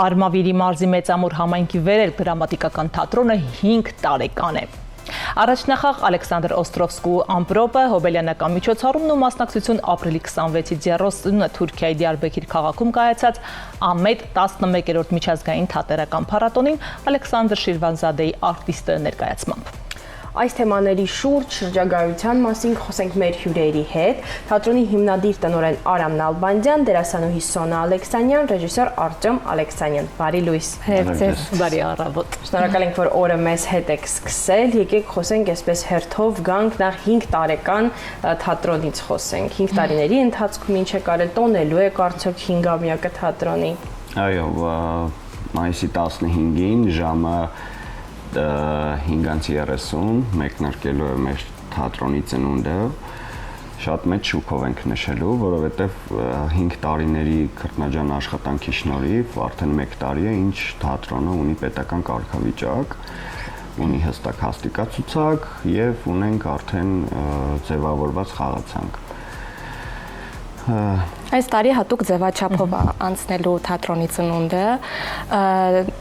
Արմավիրի մարզի Մեծամոր համայնքի վերել դրամատիկական թատրոնը 5 տարեկան է։ Առաջնախաղ Ալեքսանդր Օստրովսկու ամպրոպը հոբելյանական միջոցառումն ու մասնակցություն ապրիլի 26-ից 30-ը Թուրքիայի Դիարբեքիր քաղաքում կայացած ամետ 11-րդ միջազգային թատերական փառատոնին Ալեքսանդր Շիրվանզադեի արտիստը ներկայացմամբ։ Այս թեմաների շուրջ շրջագայության մասին խոսենք մեր հյուրերի հետ։ Թատրոնի հիմնադիր տնօրեն Արամ Նալբանդյան, դերասանուհի Սոնա Ալեքսանյան, ռեժիսոր Արտյոմ Ալեքսանյան։ Բարի լույս։ Բարի առավոտ։ Շնորհակալ ենք, որ օրը մեզ հետ եք սկսել։ Եկեք խոսենք այսպես հերթով գանք նախ 5 տարեկան թատրոնից խոսենք։ 5 տարիների ընթացքում ինչ է կարել, տոնելու եք արդյոք 5-ամյակը թատրոնի։ Այո, մայիսի 15-ին ժամը 5:30 մեկնարկելու է մեր թատրոնի ծնունդը, շատ մեծ շուկով ենք նշելու, որովհետև 5 տարիների քրտնաջան աշխատանքի շնորհիվ արդեն 1 տարի է, ինչ թատրոնը ունի պետական կարգավիճակ, ունի հստակ հաստիկացուցակ եւ ունենք արդեն ձևավորված խաղացանք։ Այս տարի հատուկ ձևաչափով անցնելու թատրոնի ծնունդը,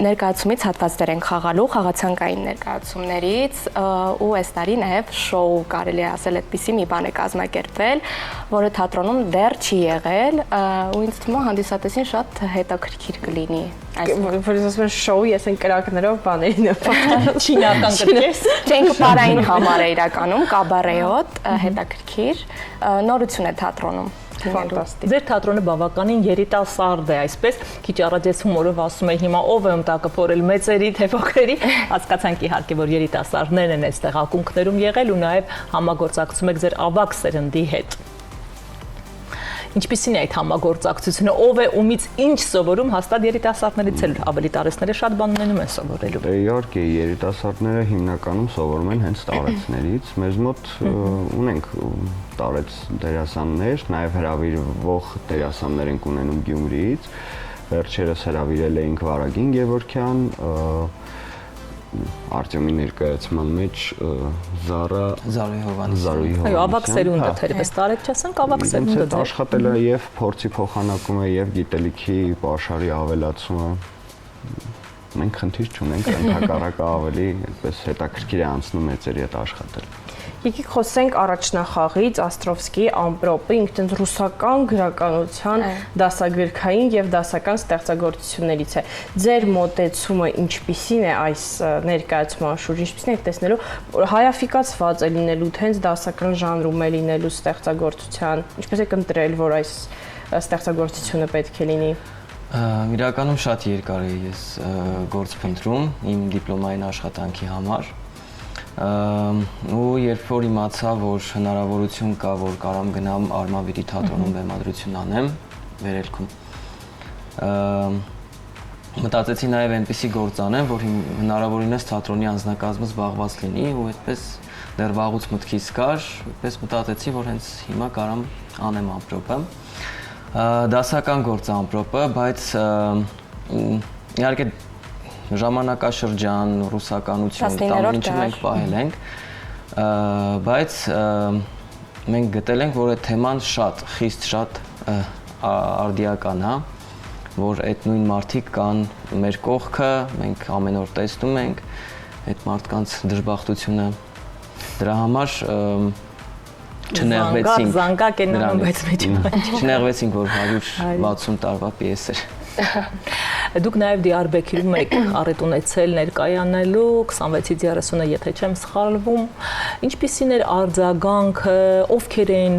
ներկայացումից հատվածներ ենք խաղալու, խաղացանկային ներկայացումներից ու այս տարի նաև շոու կարելի է ասել այդպիսի մի բան է կազմակերպվել, որը թատրոնում դեռ չի եղել ու ինձ թվում է հանդիսատեսին շատ հետաքրքիր կլինի։ Որից ասում են շոու, ես են կրակներով բաների նպատակ։ Չինական կրկես։ Չենք պարային համար է իրականում, կաբարեոտ, հետաքրքիր, նորություն է թատրոնում։ Ֆանտաստիկ։ Ձեր թատրոնը բավականին երիտասարդ է, այսպես քիչ առաջ ես հումորով ասում եմ հիմա ով է ըմտակը փորել մեծերի թե փոքրերի, հասկացանք իհարկե որ երիտասարդներն են այստեղ ակունքներում եղել ու նաև համագործակցում եք ձեր ավագ սերնդի հետ։ Ինչպիսին է այդ համագործակցությունը, ով է ումից ինչ սովորում, հաստատ երիտասարդներից էլ ավելի տարեցները շատ բան ունենում են սովորելու։ Իհարկե, երիտասարդները հիմնականում սովորում են հենց տարեցներից, մեզ մոտ ունենք տարեց դերասաններ, նաև հրավիրվող դերասաններ ենք ունենում Գյումրիից, վերջերս հրավիրել էինք Վարագին Գևորգյան, Արտյոմի ներկայացման մեջ Զարուհի Հովհաննիսյան։ Այո, ավագ սերունդը թերևս տարեց չասենք, ավագ սերունդը ձեր աշխատելը եւ փորձի փոխանակումը եւ գիտելիքի պաշարի ավելացումը մենք խնդիր չունենք, ընդհակառակը ավելի այդպես հետաքրքիր է անցնում մեծերի հետ աշխատել։ Եկեք խոսենք առաջնախաղից Օստրովսկի ամպրոպը, ինքնին ռուսական գրականության դասագրքային եւ դասական ստեղծագործություններից է։ Ձեր մոտեցումը ինչպիսին է այս ներկայացման շուրջ, ինչպիսին եք տեսնելու, հայաֆիկացված է լինելու, թե հենց դասական ժանրում է լինելու ստեղծագործության, ինչպես եք ընտրել, որ այս ստեղծագործությունը պետք է լինի։ Իրականում շատ երկար է ես գործ փնտրում իմ դիպլոմային աշխատանքի համար։ Ու երբ որ իմացա, որ հնարավորություն կա, որ կարամ գնամ Արմավիրի թատրոնում բեմադրություն անեմ վերելքում, մտածեցի նաև այնպիսի գործ անեմ, որ հնարավորինս թատրոնի անձնակազմը զբաղված լինի ու այդպես դեռ վաղուց մտքիս կար, այդպես մտածեցի, որ հենց հիմա կարամ անեմ ամպրոպը։ Դասական գործ ամպրոպը, բայց իհարկե ժամանակաշրջան, ռուսականություն, տան ինչը մենք պահել ենք, բայց մենք գտել ենք, որ այդ թեման խիստ շատ արդիական է, որ այդ նույն մարդիկ կան մեր կողքը, մենք ամեն օր տեսնում ենք այդ մարդկանց դժբախտությունը, դրա համար չնեղվեցինք, որ 160 տարվա պիես էր։ Դուք նաև Դիարբեքիրում եք առիթ ունեցել ներկայանալու 26-ից 30-ը, եթե չեմ սխալվում, ինչպիսին էր արձագանքը, ովքեր էին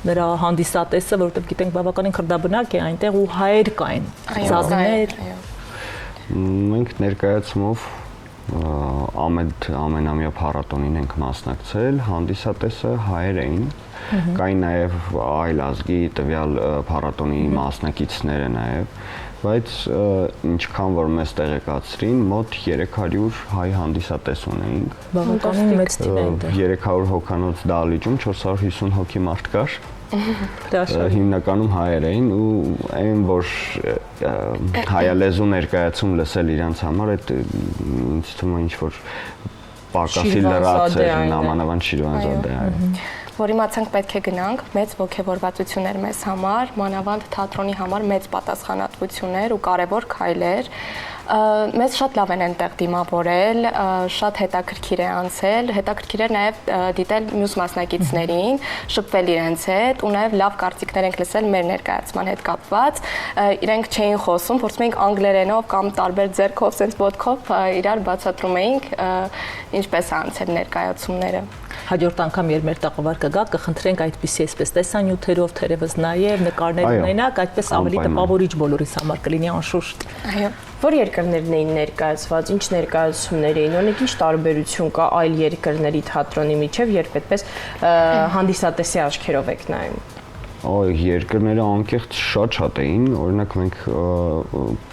նրա հանդիսատեսը, որովհետև գիտենք բավականին քրդաբնակ է այնտեղ ու հայեր կային, զազներ։ Մենք ներկայացումով ամենամյա փառատոնին ենք մասնակցել, հանդիսատեսը հայեր էին, կային նաև այլ ազգի տվյալ փառատոնի մասնակիցները նաև, բայց ինչքան որ մեզ տեղեկացրին, մոտ 300 հայ հանդիսատես ունեինք։ Բավականին մեծ թիվ է այնտեղ։ 300 հոգանոց դահլիճում 450 հոգի մարդ կար։ Հիմնականում հայեր էին ու այն որ հայալեզու ներկայացում լսել իրանց համար այդ ինձ թվում է ինչ որ պակասի լրացել նամանավանդ Շիրվանզադե։ որ իմացանք պետք է գնանք, մեծ ողջավորվածություն էր մեզ համար, մանավանդ թատրոնի համար մեծ պատասխանատվություն էր ու կարևոր քայլ էր։ Մեզ շատ լավ են այնտեղ դիմավորել, շատ հետաքրքիր է անցել, հետաքրքիր է նաև դիտել մյուս մասնակիցներին, շփվել իրենց հետ ու նաև լավ կարծիքներ ենք լսել մեր ներկայացման հետ կապված։ Իրենք չէին խոսում, փորձում էինք անգլերենով կամ տարբեր ձեռքով, sense ոտքով իրար բացատրում էինք, ինչպես անցել ներկայացումները։ Հաջորդ անգամ երբ մեր տաղավար կգա, կխնդրենք այդպիսի այսպես տեսանյութերով, թերևս նաև նկարներ ունենաք, այդպես ավելի տպավորիչ բոլորիս համար կլինի անշուշտ։ Այո։ Որ երկրներն էին ներկայացված, ինչ ներկայացումներ էին, օրինակ ինչ տարբերություն կա այլ երկրների թատրոնի միջև, երբ այդպես հանդիսատեսի աչքերով եք նայում։ Երկրները անկեղծ շատ էին, օրինակ մենք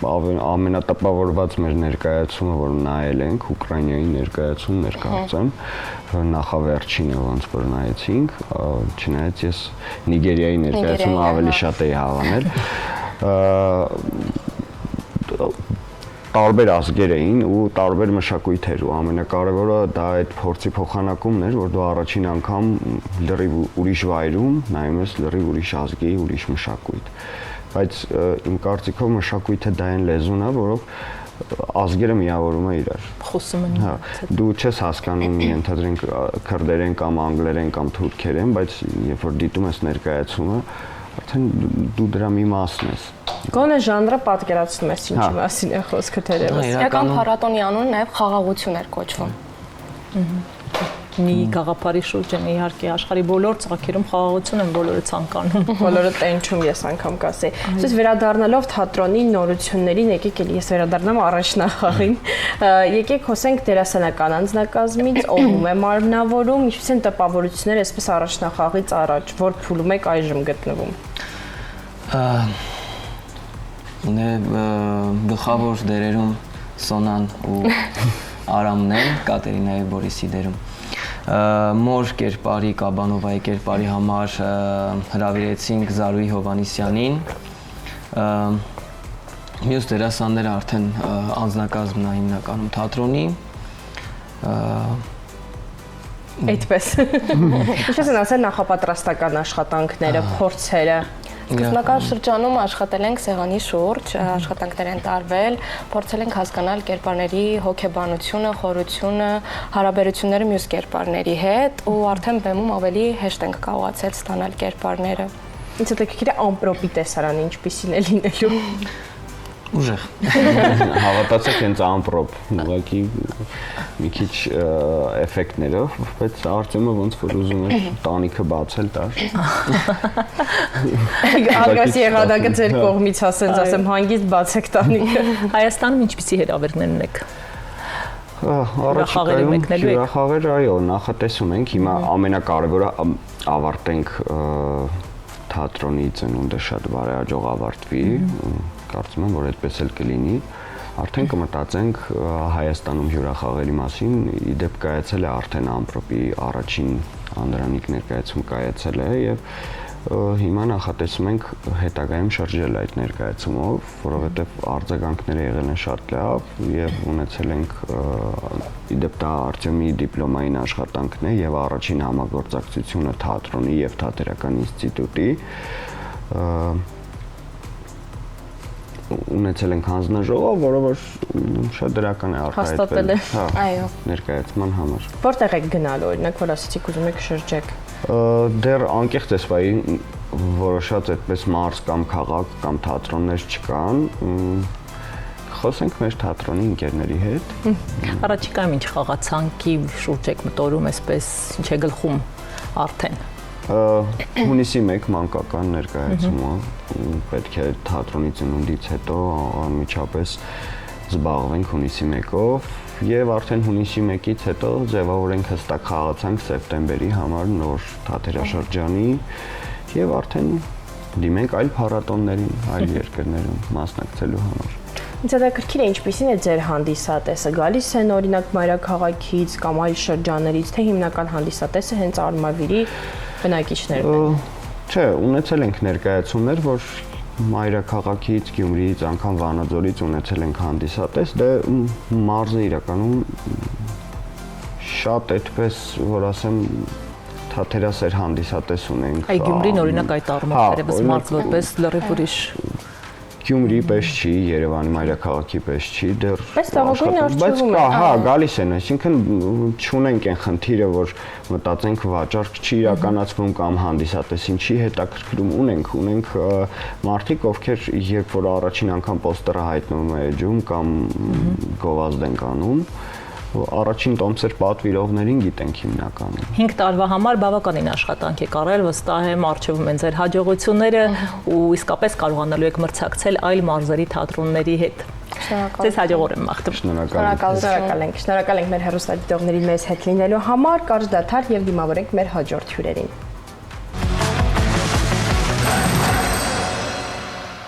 ամենատպավորված մեր ներկայացումը, որ նայել ենք, Ուկրաինայի ներկայացումն էր կարծեմ, նախավերջինը ոնց որ նայեցինք, չնայած ես Նիգերիայի ներկայացումը ավելի շատ էի հավանել։ Տարբեր ազգեր էին ու տարբեր մշակույթ էր ու ամենակարևորը դա այդ փորձի փոխանակումն էր, որ դու առաջին անգամ լրիվ ուրիշ վայրում նայում ես լրիվ ուրիշ ազգի, ուրիշ մշակույթ։ Բայց իմ կարծիքով մշակույթը դա այն լեզուն է, որով ազգերը միավորում է իրար։ Խոսում են։ Հա, դու չես հասկանում ենթադրենք քրդերեն կամ անգլերեն կամ թուրքերեն, բայց երբ որ դիտում ես ներկայացումը, արդեն դու դրա մի մասն ես։ Գոնե ժանրը պատկերացնում ես ինչի մասին է խոսքը թերևս։ Իրական փառատոնի անունը նաև խաղաղություն էր կոչվում։ Մի գաղափարի շուրջ են իհարկե աշխարհի բոլոր ծաղկերում խաղաղություն են բոլորը ցանկանում։ Բոլորը տենչում ես անգամ կասեի։ Այսպես վերադառնալով թատրոնի նորություններին, եկեք էլի ես վերադառնամ առաջնախաղին։ Եկեք խոսենք դերասանական անձնակազմից, ով է մարմնավորում, ինչպես են տպավորությունները այսպես առաջնախաղից առաջ, որ փուլում եք այժմ գտնվում։ Գլխավոր դերերում Սոնան ու Արամն են, Կատերինայի Բորիսի դերում։ Մոր կերպարի, Կաբանովայի կերպարի համար հրավիրեցինք Զարուհի Հովանիսյանին։ Մյուս դերասանները արդեն անձնակազմն է հիմնականում թատրոնի։ Այդպես։ Ինչպես են ասել նախապատրաստական աշխատանքները, փորձերը։ Սկզբնական շրջանում աշխատել ենք սեղանի շուրջ, աշխատանքներ են տարվել, փորձել ենք հասկանալ կերպարների հոգեբանությունը, խորությունը, հարաբերությունները մյուս կերպարների հետ ու արդեն բեմում ավելի հեշտ ենք կարողացել ստանալ կերպարները։ Ինչ հետաքրքիր է ամպրոպի տեսարանը ինչպիսին է լինելու։ Ուժեղ։ Հավատացեք հենց ամպրոպ, ուղղակի մի քիչ էֆեկտներով, բայց Արտեմը ոնց որ ուզում է տանիքը բացել տար։ Արգասի եղանակը ձեր կողմից ասենց ասեմ հանգիստ բացեք տանիքը։ Հայաստանում ինչպիսի հրավերներ ունեք։ Առաջիկայում հյուրախաղեր, այո, նախատեսում ենք, հիմա ամենակարևորը ավարտենք թատրոնի ծնունդը շատ բարեհաջող ավարտվի, կարծում եմ, որ այդպես էլ կլինի, արդեն կմտածենք Հայաստանում հյուրախաղերի մասին, իդեպ կայացել է արդեն ամպրոպի առաջին անդրանիկ ներկայացում կայացել է եւ հիմա նախատեսում ենք հետագայում շրջել այդ ներկայացումով, որովհետեւ արձագանքները եղել են շատ լավ եւ ունեցել ենք իդեպ դա Արտեմի դիպլոմային աշխատանքն է եւ առաջին համագործակցությունը թատրոնի եւ թատերական ինստիտուտի ունեցել ենք հանձնաժողով, որը որ շատ դրական է արտահայտվել, այո, ներկայացման համար։ Որտեղ եք գնալ, օրինակ, որ ասացիք ուզում եք շրջեք։ Դեռ անկեղծ էսվայի որոշած այդպես մարզ կամ քաղաք կամ թատրոններ չկան, խոսենք մեր թատրոնի ընկերների հետ։ Առաջիկայում ինչ խաղացանկի շուրջ եք մտորում, այսպես ինչ է գլխում արդեն։ Հունիսի 1 մանկական ներկայացումը պետք է թատրոնի ծնունդից հետո անմիջապես զբաղվենք հունիսի 1-ով եւ արդեն հունիսի 1-ից հետո ձևավորենք հստակ խաղացանք սեպտեմբերի համար նոր թատերաշրջանի եւ արդեն դիմենք այլ փառատոներին, այլ երկրներում մասնակցելու համար։ Ինձ հետաքրքիր է ինչպիսին է ձեր հանդիսատեսը, գալիս են օրինակ մայրաքաղաքից կամ այլ շրջաններից, թե հիմնական հանդիսատեսը հենց Արմավիրի բնակիչներն են։ Չէ, ունեցել ենք ներկայացումներ, որ մայրաքաղաքից, Գյումրիից, անգամ Վանաձորից ունեցել ենք հանդիսատես, դե մարզը իրականում շատ այդպես, որ ասեմ, թատերասեր հանդիսատես ունենք։ Այ Գյումրին օրինակ այդ առումով դերևս մարդ որպես լրիվ ուրիշ Գյումրի պես չի, Երևանի մայրաքաղաքի պես չի, դեռ Բայց լավագույնը արժևում է։ Բայց հա, գալիս են, այսինքն չունենք այն խնդիրը, որ մտածենք վաճառք չի իրականացվում կամ հանդիսատեսին չի հետաքրքրում, ունենք մարդիկ, ովքեր երբ որ առաջին անգամ պոստերը հայտնվում է էջում կամ գովազդ են անում, առաջին տոմսեր պատվիրողներին գիտենք հիմնականում։ 5 տարվա համար բավականին աշխատանք եք արել, վստահ եմ արժևում են ձեր հաջողությունները ու իսկապես կարողանալու եք մրցակցել այլ մարզերի թատրոնների հետ։ Ձեզ հաջողորեն մաղթում։ Շնորհակալ ենք մեր հեռուստադիտողների մեզ հետ լինելու համար, կարճ դադար եւ դիմավորենք մեր հաջորդ հյուրերին։